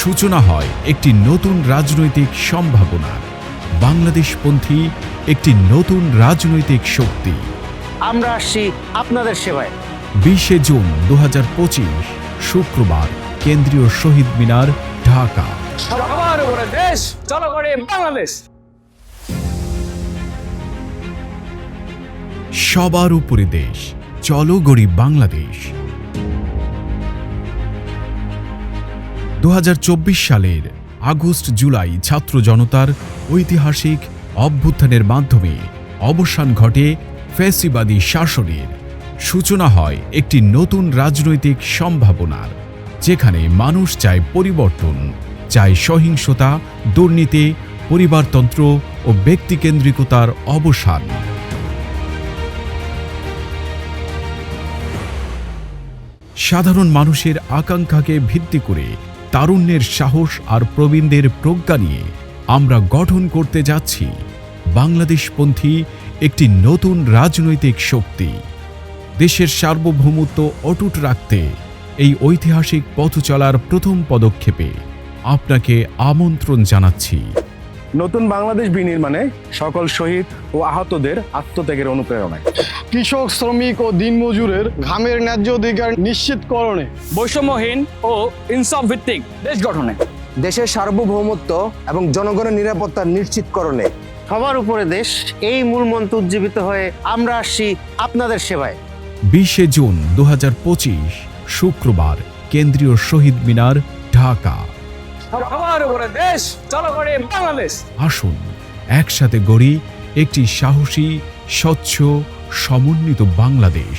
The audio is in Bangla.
সূচনা হয় একটি নতুন রাজনৈতিক সম্ভাবনার। বাংলাদেশপন্থী একটি নতুন রাজনৈতিক শক্তি। আমরা আসছি আপনাদের সেবায়। 20 জুন 2025 শুক্রবার, কেন্দ্রীয় শহীদ মিনার, ঢাকা। সবার উপরে দেশ, জনগণে বাংলাদেশ। সবার উপরে দেশ, চলো গড়ি বাংলাদেশ। 2024 সালের আগস্ট জুলাই ছাত্র জনতার ঐতিহাসিক অভ্যুত্থানের মাধ্যমে অবসান ঘটে ফ্যাসিবাদী শাসনের। সূচনা হয় একটি নতুন রাজনৈতিক সম্ভাবনার, যেখানে মানুষ চায় পরিবর্তন, চায় সহিংসতা, দুর্নীতি, পরিবারতন্ত্র ও ব্যক্তিকেন্দ্রিকতার অবসান। সাধারণ মানুষের আকাঙ্ক্ষাকে ভিত্তি করে তারুণ্যের সাহস আর প্রবীণদের প্রজ্ঞা নিয়ে আমরা গঠন করতে যাচ্ছি বাংলাদেশপন্থী একটি নতুন রাজনৈতিক শক্তি। দেশের সার্বভৌমত্ব অটুট রাখতে এই ঐতিহাসিক পথ চলার প্রথম পদক্ষেপে আপনাকে আমন্ত্রণ জানাচ্ছি। নতুন বাংলাদেশ বিনির্মাণে সকল শহীদ ও আহতদের আত্মত্যাগের অনুপ্রেরণায়, কৃষক, শ্রমিক ও দিনমজুরের ঘামের ন্যায্য অধিকার নিশ্চিতকরণে, বৈষম্যহীন ও ইনসাফ ভিত্তিক দেশ গঠনে, দেশের সার্বভৌমত্ব এবং জনগণের নিরাপত্তা নিশ্চিতকরণে। সবার উপরে দেশ, এই মূল মন্ত্র উজ্জীবিত হয়ে আমরা আসছি আপনাদের সেবায়। 20 জুন 2025 শুক্রবার, কেন্দ্রীয় শহীদ মিনার, ঢাকা। সবার উপরে দেশ, জনগণে বাংলাদেশ। আসুন একসাথে গড়ি একটি সাহসী, স্বচ্ছ, সমন্বিত বাংলাদেশ।